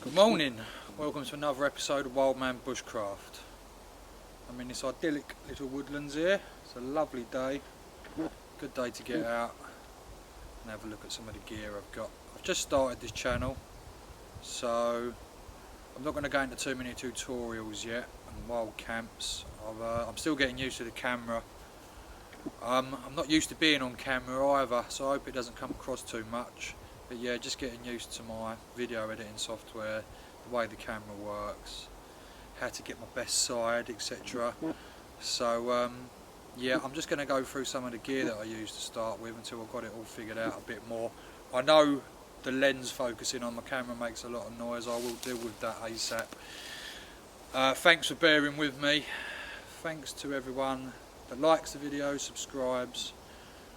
Good morning, welcome to another episode of Wild Man Bushcraft. I'm in this idyllic little woodlands here. It's a lovely day, good day to get out and have a look at some of the gear I've got. I've just started this channel, so I'm not going to go into too many tutorials yet and wild camps. I'm still getting used to the camera. I'm not used to being on camera either, so I hope it doesn't come across too much. But yeah, just getting used to my video editing software, the way the camera works, how to get my best side, etc. So yeah, I'm just going to go through some of the gear that I use to start with until I've got it all figured out a bit more. I know the lens focusing on my camera makes a lot of noise. I will deal with that ASAP. Thanks for bearing with me. Thanks to everyone that likes the video, subscribes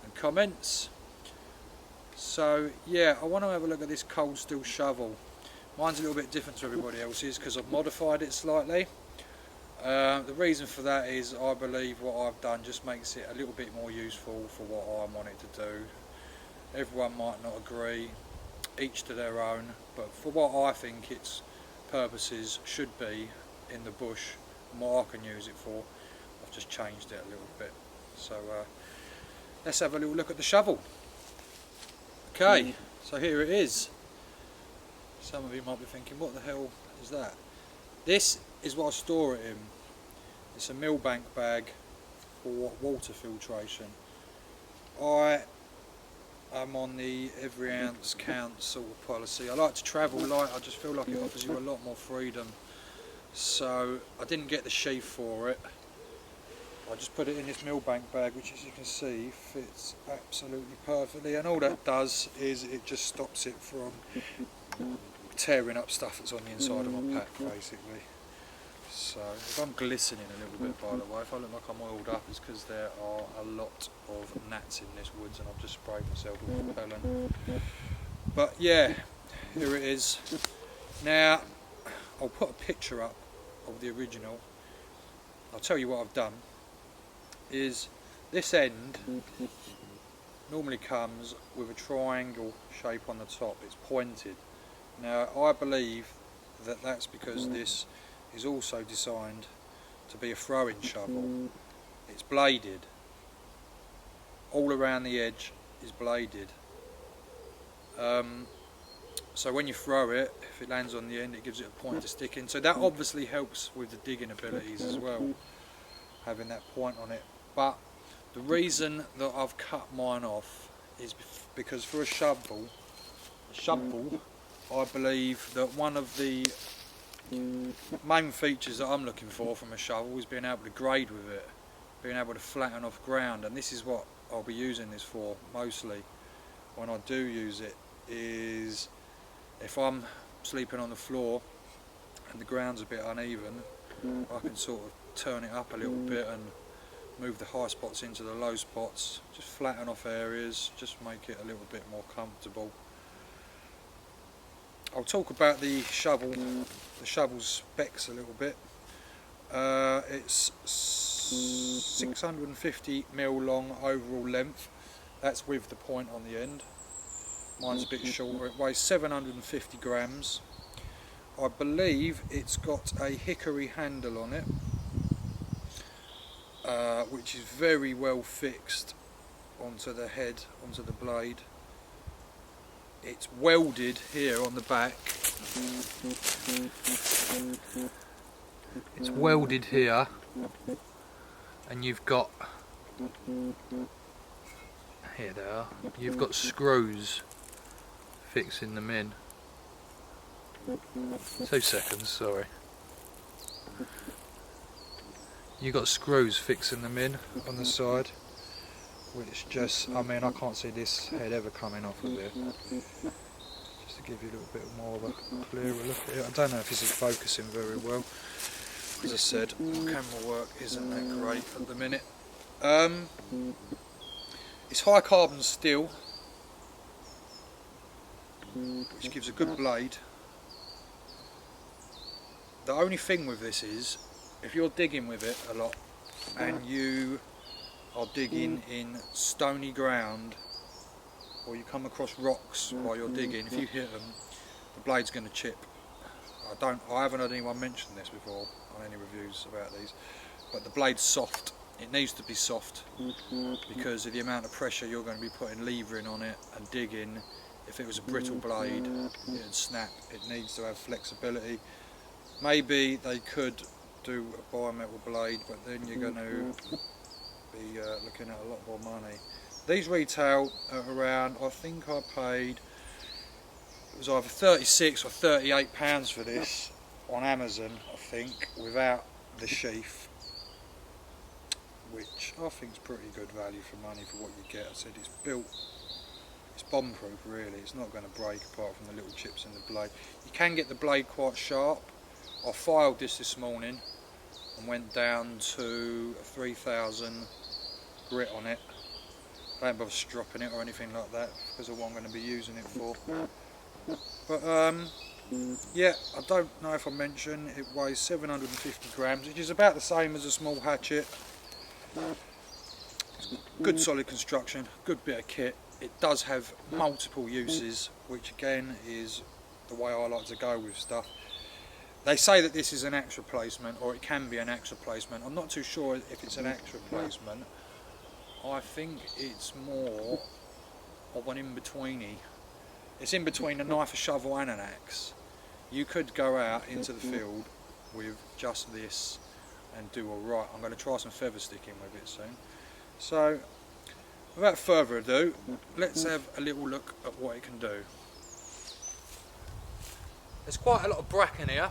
and comments. So yeah, I want to have a look at this cold steel shovel. Mine's a little bit different to everybody else's because I've modified it slightly. The reason for that is I believe what I've done just makes it a little bit more useful for what I want it to do. Everyone might not agree, each to their own, but for what I think its purposes should be in the bush and what I can use it for, I've just changed it a little bit. So let's have a little look at the shovel. Okay, so here it is. Some of you might be thinking, what the hell is that? This is what I store it in. It's a millbank bag for water filtration. I am on the every ounce counts sort of policy. I like to travel light, I just feel like it offers you a lot more freedom. So I didn't get the sheath for it. I just put it in this millbank bag, which as you can see fits absolutely perfectly, and all that does is it just stops it from tearing up stuff that's on the inside of my pack basically. So if I'm glistening a little bit, by the way, if I look like I'm oiled up, it's because there are a lot of gnats in this woods and I've just sprayed myself with repellent. But yeah, here it is. Now I'll put a picture up of the original. I'll tell you what I've done. Is this end normally comes with a triangle shape on the top. It's pointed. Now I believe that that's because this is also designed to be a throwing shovel. It's bladed. All around the edge is bladed. So when you throw it, if it lands on the end, it gives it a point to stick in. So that obviously helps with the digging abilities as well, having that point on it. But the reason that I've cut mine off is because for a shovel, I believe that one of the main features that I'm looking for from a shovel is being able to grade with it, being able to flatten off ground, and this is what I'll be using this for mostly when I do use it. Is if I'm sleeping on the floor and the ground's a bit uneven, I can sort of turn it up a little bit and move the high spots into the low spots, just flatten off areas, just make it a little bit more comfortable. I'll talk about the shovel's specs a little bit. It's 650mm long overall length, that's with the point on the end. Mine's a bit shorter, it weighs 750 grams. I believe it's got a hickory handle on it, which is very well fixed onto the head, onto the blade. It's welded here on the back. It's welded here, and you've got, here they are, you've got screws fixing them in. 2 seconds, sorry. You've got screws fixing them in on the side, which just, I mean, I can't see this head ever coming off of it. Just to give you a little bit more of a clearer look at it. I don't know if this is focusing very well. As I said, camera work isn't that great at the minute. It's high carbon steel, which gives a good blade. The only thing with this is, if you're digging with it a lot and you are digging in stony ground, or you come across rocks while you're digging, if you hit them, the blade's going to chip. I haven't heard anyone mention this before on any reviews about these, but the blade's soft. It needs to be soft because of the amount of pressure you're going to be putting levering on it and digging. If it was a brittle blade, it'd snap. It needs to have flexibility. Maybe they could do a bimetal blade, but then you're going to be looking at a lot more money. These retail at around, I think I paid, it was either 36 or 38 pounds for this on Amazon, I think, without the sheath, which I think is pretty good value for money for what you get. I said it's built, it's bomb proof really, it's not going to break apart from the little chips in the blade. You can get the blade quite sharp. I filed this morning and went down to 3,000 grit on it. I don't bother stropping it or anything like that because of what I'm going to be using it for. But yeah, I don't know if I mentioned it weighs 750 grams, which is about the same as a small hatchet. Good solid construction, good bit of kit. It does have multiple uses, which again is the way I like to go with stuff. They say that this is an axe replacement, or it can be an axe replacement. I'm not too sure if it's an axe replacement. I think it's more of an in-betweeny. It's in between a knife, a shovel and an axe. You could go out into the field with just this and do alright. I'm going to try some feather sticking with it soon. So, without further ado, let's have a little look at what it can do. There's quite a lot of bracken here,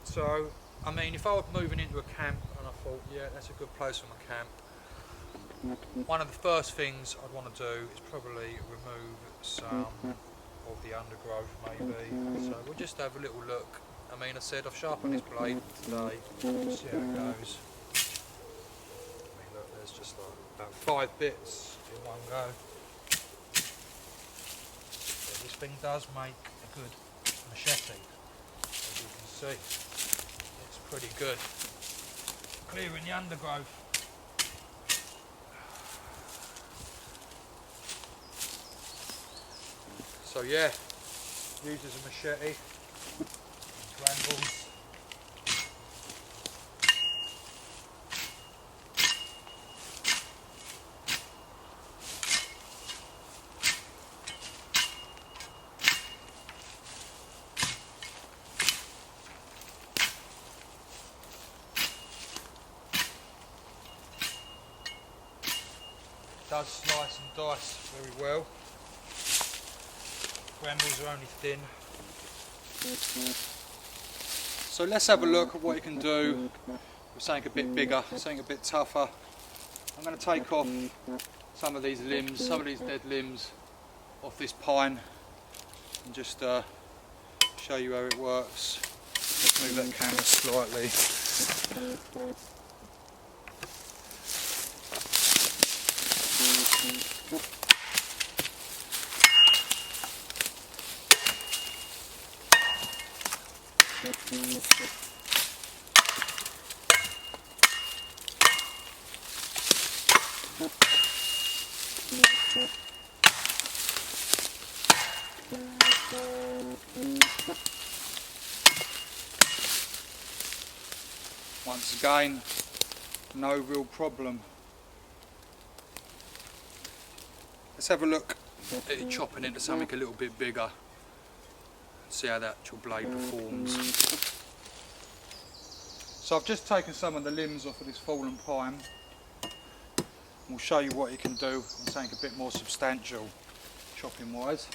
so I mean if I was moving into a camp and I thought, yeah, that's a good place for my camp, one of the first things I'd want to do is probably remove some of the undergrowth maybe. So we'll just have a little look. I mean, I said I've sharpened this blade today, we'll see how it goes. I mean look, there's just like about 5 bits in one go. But this thing does make a good machete, as you can see. It's pretty good. Clearing the undergrowth. So yeah, uses a machete, brambles. Does slice and dice very well. Brambles are only thin. So let's have a look at what you can do with something a bit bigger, something a bit tougher. I'm going to take off some of these limbs, some of these dead limbs off this pine and just show you how it works. Let's move that camera slightly. Once again, no real problem. Let's have a look at it chopping into something a little bit bigger. See how that actual blade performs. So I've just taken some of the limbs off of this fallen pine. We'll show you what it can do on something a bit more substantial, chopping wise.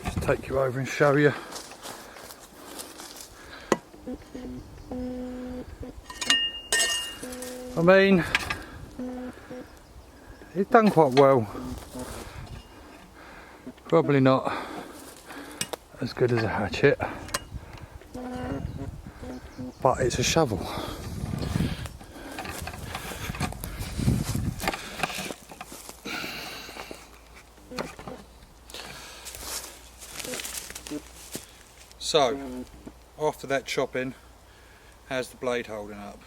Just take you over and show you. I mean, it's done quite well. Probably not as good as a hatchet, but it's a shovel. So, after that chopping, how's the blade holding up?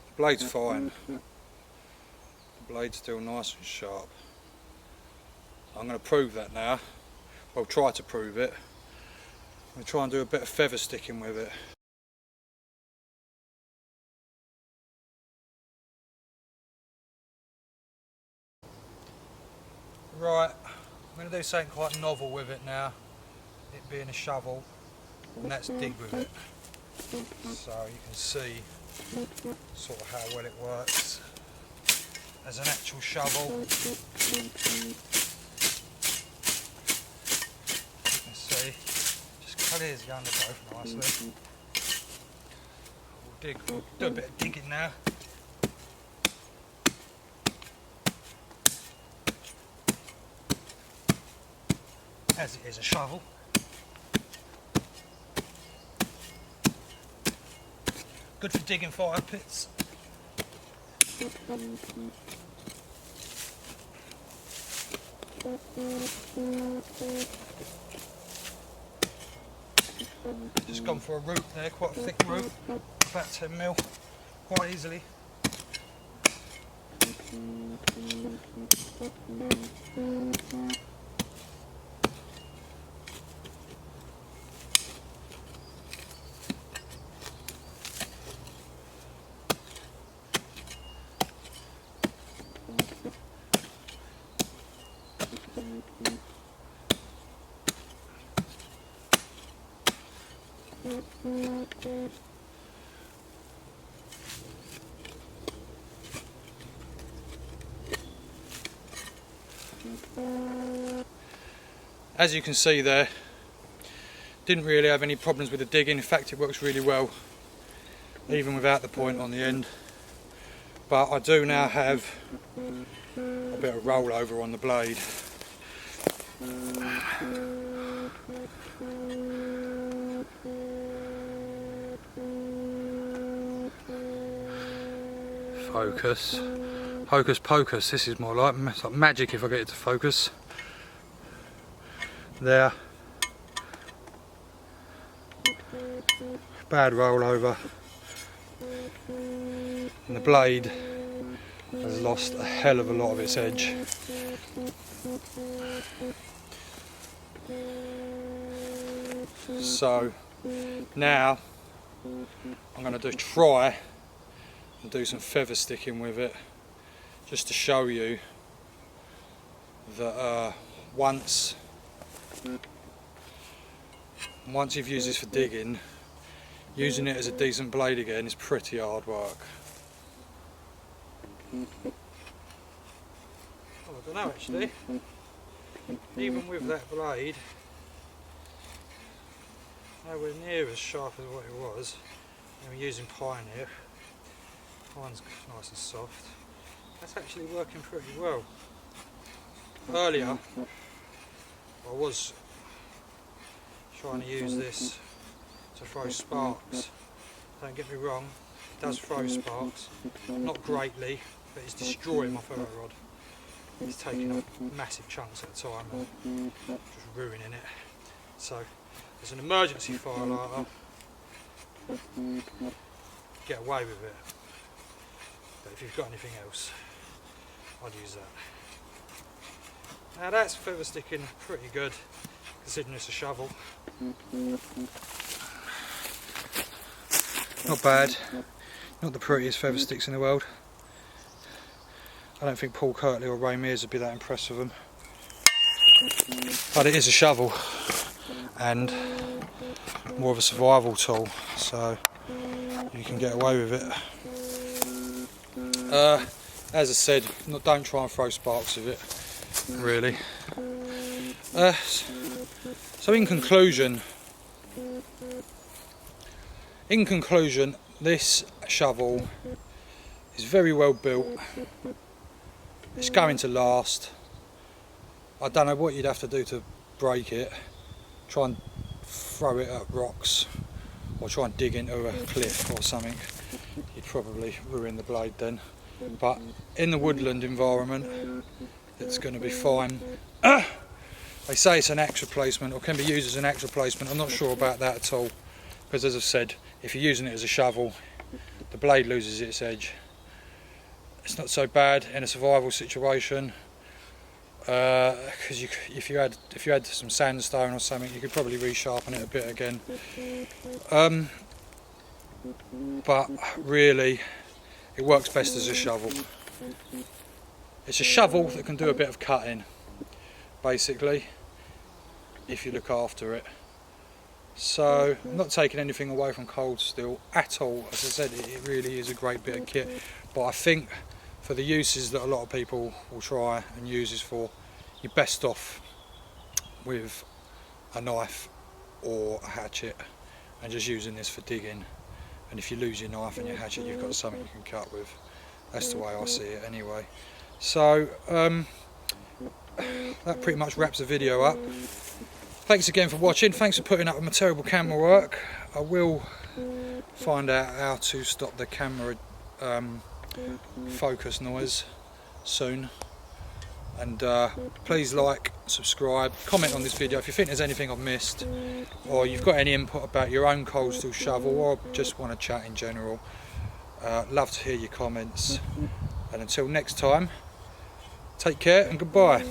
The blade's fine. The blade's still nice and sharp. I'm going to prove that now. Well, try to prove it. I'm going to try and do a bit of feather sticking with it. Right, I'm going to do something quite novel with it now, it being a shovel, and that's dig with it. So you can see sort of how well it works as an actual shovel. You can see, just clears the undergrowth nicely. We'll do a bit of digging now. As it is a shovel. Good for digging fire pits. Just gone for a root there, quite a thick root, about 10 mil, quite easily. As you can see there, didn't really have any problems with the digging. In fact, it works really well even without the point on the end. But I do now have a bit of rollover on the blade. Focus. Hocus pocus, this is more like, it's like magic if I get it to focus. There. Bad rollover. And the blade has lost a hell of a lot of its edge. So now I'm going to try and do some feather sticking with it, just to show you that once you've used this for digging, using it as a decent blade again is pretty hard work. Well, I don't know actually, even with that blade, nowhere near as sharp as what it was. And we're using Pioneer. Pine's nice and soft. That's actually working pretty well. Earlier I was trying to use this to throw sparks. Don't get me wrong, it does throw sparks, not greatly, but it's destroying my ferro rod. It's taking up massive chunks at a time and just ruining it. So as an emergency fire lighter, get away with it. But if you've got anything else, I'd use that. Now that's feather sticking pretty good, considering it's a shovel. Not bad, not the prettiest feather sticks in the world. I don't think Paul Kirtley or Ray Mears would be that impressed with them. But it is a shovel and more of a survival tool, so you can get away with it. As I said, don't try and throw sparks with it, really. So in conclusion, this shovel is very well built. It's going to last. I don't know what you'd have to do to break it. Try and throw it at rocks, or try and dig into a cliff or something. You'd probably ruin the blade then. But in the woodland environment, it's going to be fine. They say it's an axe replacement, or can be used as an axe replacement. I'm not sure about that at all, because as I've said, if you're using it as a shovel, the blade loses its edge. It's not so bad in a survival situation, because if you had some sandstone or something, you could probably resharpen it a bit again. But really, it works best as a shovel. It's a shovel that can do a bit of cutting, basically, if you look after it. So I'm not taking anything away from cold steel at all. As I said, it really is a great bit of kit, but I think for the uses that a lot of people will try and use this for, you're best off with a knife or a hatchet and just using this for digging. And if you lose your knife and your hatchet, you've got something you can cut with. That's the way I see it anyway. So that pretty much wraps the video up. Thanks again for watching. Thanks for putting up with my terrible camera work. I will find out how to stop the camera focus noise soon. And please like, subscribe, comment on this video if you think there's anything I've missed, or you've got any input about your own cold steel shovel, or just want to chat in general. Love to hear your comments. And until next time, take care and goodbye.